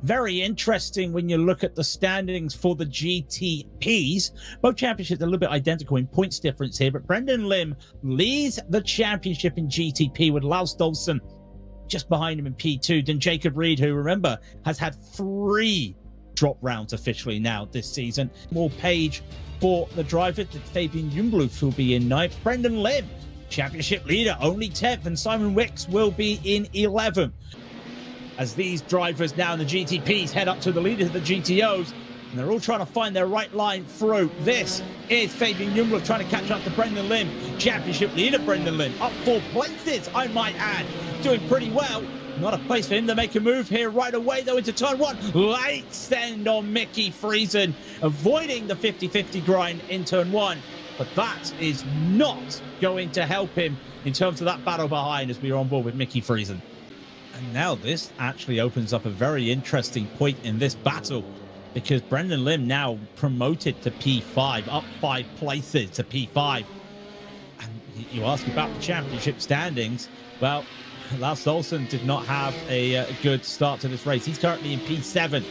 Very interesting when you look at the standings for the GTPs. Both championships are a little bit identical in points difference here, but Brendan Lim leads the championship in GTP with Lars Stolzen just behind him in P2. Then Jacob Reed, who, remember, has had 3 drop rounds officially now this season. More page for the driver. Fabian Jungbluf will be in 9th. Brendan Lim, championship leader, only 10th, and Simon Wicks will be in 11th. As these drivers now in the GTPs head up to the leaders of the GTOs, and they're all trying to find their right line through. This is Fabian Jungbluf trying to catch up to Brendan Lim. Championship leader Brendan Lim, up 4 places, I might add. Doing pretty well. Not a place for him to make a move here right away, though, into turn 1. Late send on Mickey Friesen, avoiding the 50-50 grind in turn 1. But that is not going to help him in terms of that battle behind as we are on board with Mickey Friesen. And now this actually opens up a very interesting point in this battle, because Brendan Lim now promoted to P5, up 5 places to P5. And you ask about the championship standings. Well, Lars Stolzen did not have a good start to this race. He's currently in P7.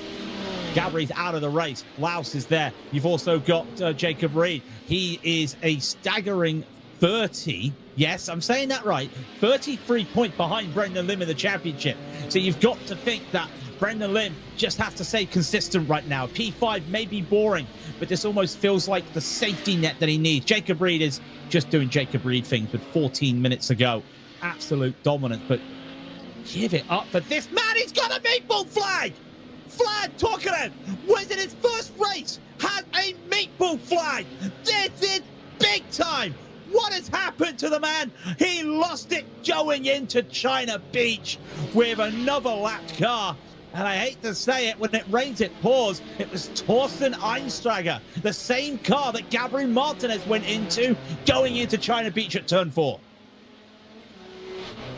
Gabri's out of the race. Laus is there. You've also got Jacob Reed. He is a staggering 30. Yes, I'm saying that right. 33 points behind Brendan Lim in the championship. So you've got to think that Brendan Lim just has to stay consistent right now. P5 may be boring, but this almost feels like the safety net that he needs. Jacob Reed is just doing Jacob Reed things with 14 minutes to go. Absolute dominance, but give it up for this man. He's got a meatball flag. Flag Tokarev was in his first race, has a meatball flag. This is big time. What has happened to the man? He lost it going into China Beach with another lapped car. And I hate to say it, when it rains, it pours. It was Torsten Einsteiger, the same car that Gabriel Martinez went into going into China Beach at turn 4.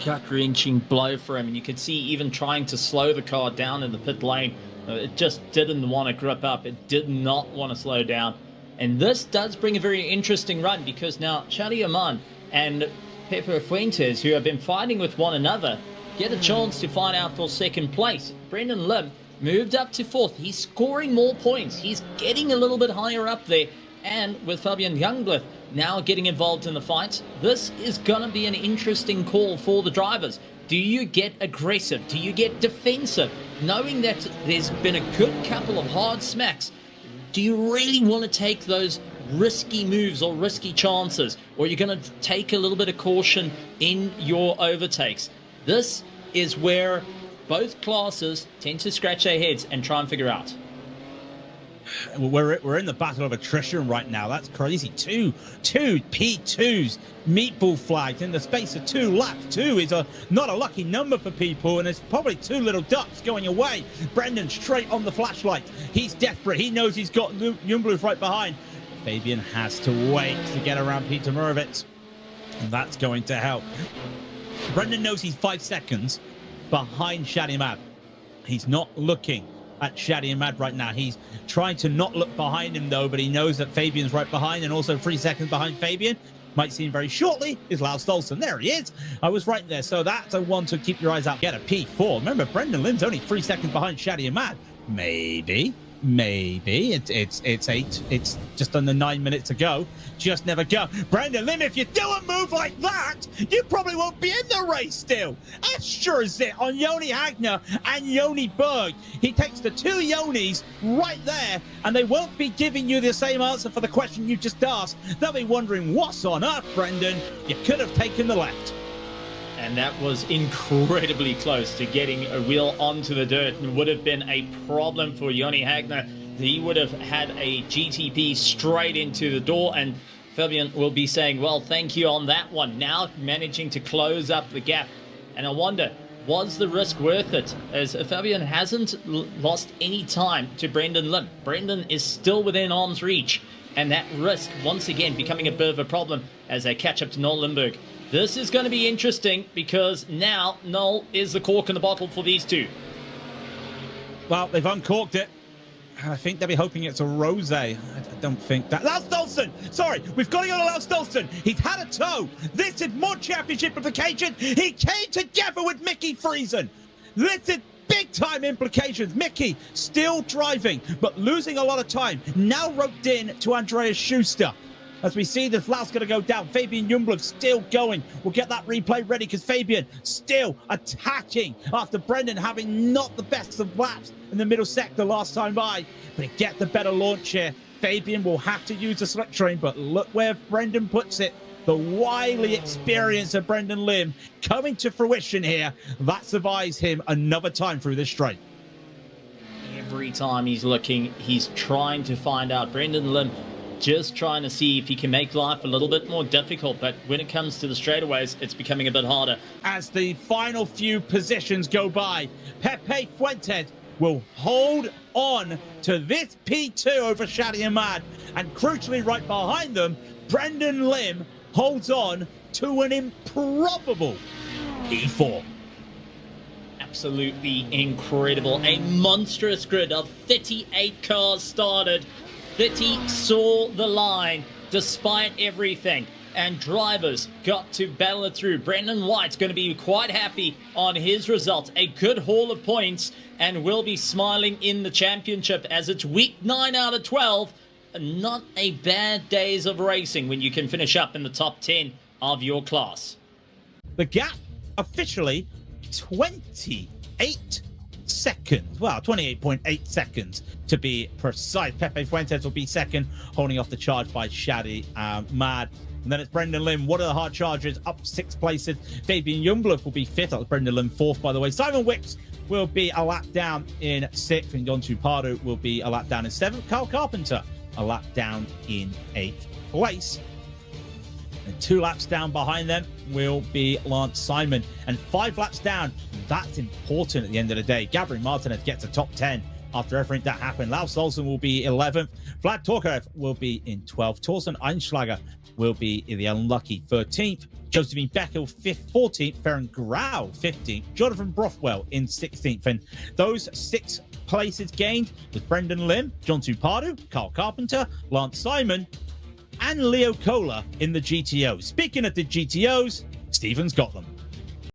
Gut-wrenching blow for him, and you could see even trying to slow the car down in the pit lane. It just didn't want to grip up. It did not want to slow down. And this does bring a very interesting run, because now Charlie Oman and Pepe Fuentes, who have been fighting with one another, get a chance to fight out for second place. Brendan Lim moved up to 4th. He's scoring more points. He's getting a little bit higher up there. And with Fabian Jungbluf now getting involved in the fight, this is going to be an interesting call for the drivers. Do you get aggressive? Do you get defensive? Knowing that there's been a good couple of hard smacks, do you really want to take those risky moves or risky chances? Or are you going to take a little bit of caution in your overtakes? This is where both classes tend to scratch their heads and try and figure out. We're in the battle of attrition right now. That's crazy. Two P2s, meatball flags in the space of 2 laps. 2 is not a lucky number for people, and there's probably 2 little ducks going away. Brendan straight on the flashlight. He's desperate. He knows he's got Jungbluf right behind. Fabian has to wait to get around Peter Murovitz, and that's going to help. Brendan knows he's 5 seconds behind Shadi Mad. He's not looking at Shadi Mad right now. He's trying to not look behind him, though, but he knows that Fabian's right behind, and also 3 seconds behind Fabian. Might see him very shortly is Lars Stolzen. There he is. I was right there. So that's a one to keep your eyes out. Get a P4. Remember, Brendan Lim's only 3 seconds behind Shadi Mad. Maybe it's 8. It's just under 9 minutes to go. Just never go. Brendan Lim, if you do a move like that, you probably won't be in the race still. As sure as it on Joni Hagner and Joni Berg. He takes the 2 Jonis right there, and they won't be giving you the same answer for the question you just asked. They'll be wondering, what's on earth, Brendan? You could have taken the left. And that was incredibly close to getting a wheel onto the dirt, and would have been a problem for Joni Hagner. He would have had a GTP straight into the door, and Fabian will be saying, well, thank you on that one. Now managing to close up the gap. And I wonder, was the risk worth it? As Fabian hasn't lost any time to Brendan Lim. Brendan is still within arm's reach, and that risk, once again, becoming a bit of a problem as they catch up to Noel Limburg. This is going to be interesting, because now Noel is the cork in the bottle for these two. Well, they've uncorked it. I think they'll be hoping it's a rosé. I don't think that. Lars Stolzen! Sorry, we've got to go to Lars Stolzen. He's had a tow. This is more championship implication. He came together with Mickey Friesen. This is big time implications. Mickey still driving, but losing a lot of time. Now roped in to Andreas Schuster. As we see this last going to go down. Fabian Youngblood still going. We'll get that replay ready because Fabian still attacking after Brendan having not the best of laps in the middle sector last time by. But he get the better launch here. Fabian will have to use the slick train, but look where Brendan puts it. The wily experience of Brendan Lim coming to fruition here. That survives him another time through this straight. Every time he's looking, he's trying to find out. Brendan Lim just trying to see if he can make life a little bit more difficult, but when it comes to the straightaways, it's becoming a bit harder. As the final few positions go by, Pepe Fuentes will hold on to this P2 over Shadi Ahmad, and crucially right behind them, Brendan Lim holds on to an improbable P4. Absolutely incredible. A monstrous grid of 38 cars started. 30 saw the line despite everything, and drivers got to battle it through. Brendan White's going to be quite happy on his results. A good haul of points, and will be smiling in the championship as it's week 9 out of 12. Not a bad days of racing when you can finish up in the top 10 of your class. The gap officially 28 seconds. Well, 28.8 seconds to be precise. Pepe Fuentes will be second, holding off the charge by Shadi Ahmad. And then it's Brendan Lim. One of the hard chargers up 6 places. Fabian Youngblood will be 5th. That was Brendan Lim 4th, by the way. Simon Wicks will be a lap down in 6th. And Jonsu Pardo will be a lap down in 7th. Carl Carpenter a lap down in 8th place. And 2 laps down behind them will be Lance Simon. And 5 laps down, that's important at the end of the day. Gabriel Martinez gets a top 10 after everything that happened. Laus Olsen will be 11th. Vlad Torkarev will be in 12th. Torsten Einschlager will be in the unlucky 13th. Josephine Beckel 5th, 14th. Ferran Grau 15th. Jonathan Brothwell in 16th. And those 6 places gained with Brendan Lim, Jonsu Pardo, Carl Carpenter, Lance Simon, and Leo Kohler in the GTO. Speaking of the GTOs, Stephen's got them.